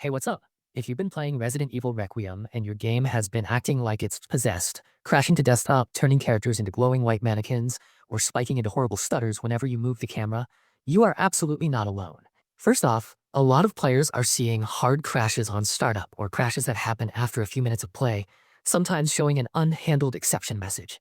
Hey, what's up? If you've been playing Resident Evil Requiem and your game has been acting like it's possessed, crashing to desktop, turning characters into glowing white mannequins, or spiking into horrible stutters whenever you move the camera, you are absolutely not alone. First off, a lot of players are seeing hard crashes on startup or crashes that happen after a few minutes of play, sometimes showing an unhandled exception message.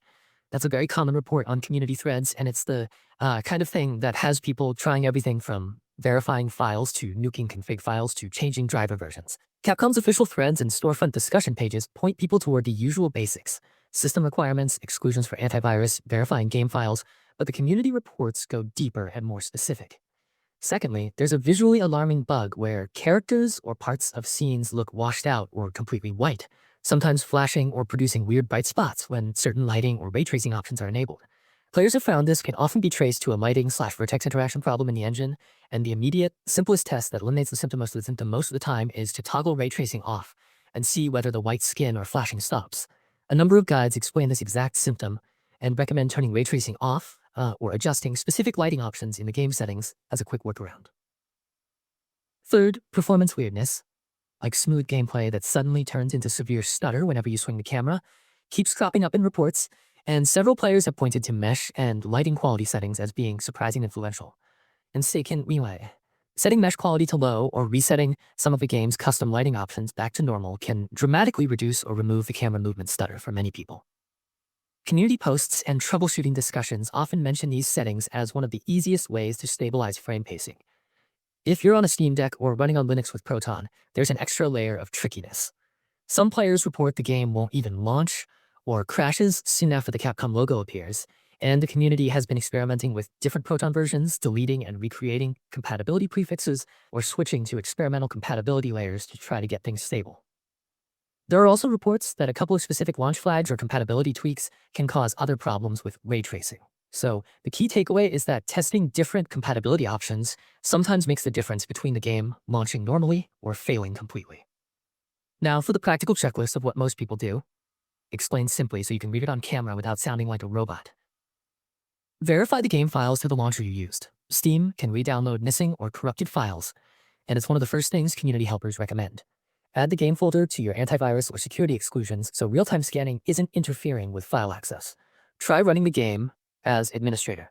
That's a very common report on community threads, and it's the kind of thing that has people trying everything from verifying files to nuking config files to changing driver versions. Capcom's official threads and storefront discussion pages point people toward the usual basics: system requirements, exclusions for antivirus, verifying game files, but the community reports go deeper and more specific. Secondly, there's a visually alarming bug where characters or parts of scenes look washed out or completely white, sometimes flashing or producing weird bright spots when certain lighting or ray tracing options are enabled. Players have found this can often be traced to a lighting/vertex interaction problem in the engine, and the immediate, simplest test that eliminates the symptom most of the time is to toggle ray tracing off and see whether the white skin or flashing stops. A number of guides explain this exact symptom and recommend turning ray tracing off or adjusting specific lighting options in the game settings as a quick workaround. Third, performance weirdness, like smooth gameplay that suddenly turns into severe stutter whenever you swing the camera, keeps cropping up in reports, and several players have pointed to mesh and lighting quality settings as being surprisingly influential. And anyway, setting mesh quality to low or resetting some of the game's custom lighting options back to normal can dramatically reduce or remove the camera movement stutter for many people. Community posts and troubleshooting discussions often mention these settings as one of the easiest ways to stabilize frame pacing. If you're on a Steam Deck or running on Linux with Proton, there's an extra layer of trickiness. Some players report the game won't even launch or crashes soon after the Capcom logo appears, and the community has been experimenting with different Proton versions, deleting and recreating compatibility prefixes, or switching to experimental compatibility layers to try to get things stable. There are also reports that a couple of specific launch flags or compatibility tweaks can cause other problems with ray tracing. So the key takeaway is that testing different compatibility options sometimes makes the difference between the game launching normally or failing completely. Now for the practical checklist of what most people do, explained simply so you can read it on camera without sounding like a robot. Verify the game files to the launcher you used. Steam can re-download missing or corrupted files, and it's one of the first things community helpers recommend. Add the game folder to your antivirus or security exclusions so real-time scanning isn't interfering with file access. Try running the game as administrator.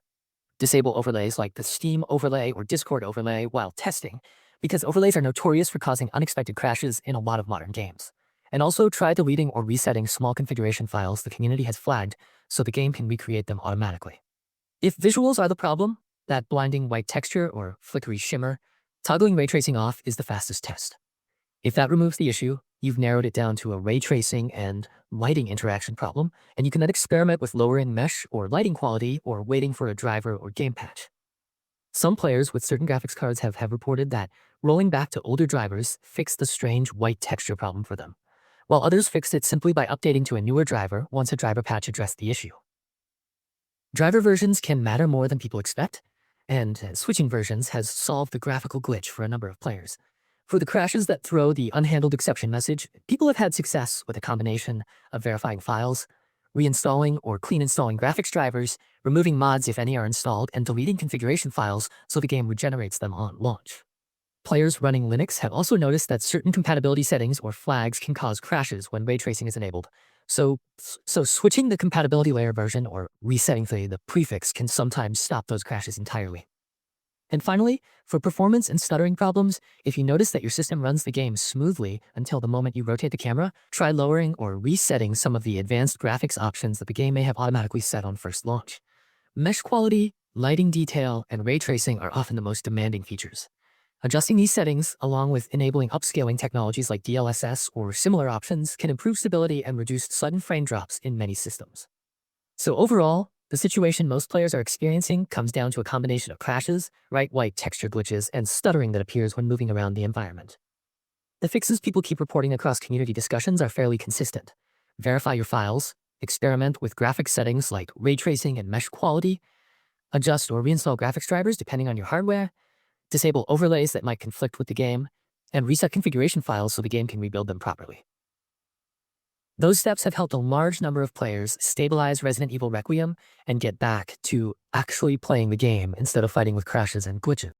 Disable overlays like the Steam overlay or Discord overlay while testing, because overlays are notorious for causing unexpected crashes in a lot of modern games. And also try deleting or resetting small configuration files the community has flagged so the game can recreate them automatically. If visuals are the problem, that blinding white texture or flickery shimmer, toggling ray tracing off is the fastest test. If that removes the issue, you've narrowed it down to a ray tracing and lighting interaction problem, and you can then experiment with lowering mesh or lighting quality or waiting for a driver or game patch. Some players with certain graphics cards have reported that rolling back to older drivers fixed the strange white texture problem for them, while others fixed it simply by updating to a newer driver once a driver patch addressed the issue. Driver versions can matter more than people expect, and switching versions has solved the graphical glitch for a number of players. For the crashes that throw the unhandled exception message, people have had success with a combination of verifying files, reinstalling or clean installing graphics drivers, removing mods if any are installed, and deleting configuration files so the game regenerates them on launch. Players running Linux have also noticed that certain compatibility settings or flags can cause crashes when ray tracing is enabled. So switching the compatibility layer version or resetting the prefix can sometimes stop those crashes entirely. And finally, for performance and stuttering problems, if you notice that your system runs the game smoothly until the moment you rotate the camera, try lowering or resetting some of the advanced graphics options that the game may have automatically set on first launch. Mesh quality, lighting detail, and ray tracing are often the most demanding features. Adjusting these settings, along with enabling upscaling technologies like DLSS or similar options, can improve stability and reduce sudden frame drops in many systems. So overall, the situation most players are experiencing comes down to a combination of crashes, bright white texture glitches, and stuttering that appears when moving around the environment. The fixes people keep reporting across community discussions are fairly consistent. Verify your files, experiment with graphics settings like ray tracing and mesh quality, adjust or reinstall graphics drivers depending on your hardware, disable overlays that might conflict with the game, and reset configuration files so the game can rebuild them properly. Those steps have helped a large number of players stabilize Resident Evil Requiem and get back to actually playing the game instead of fighting with crashes and glitches.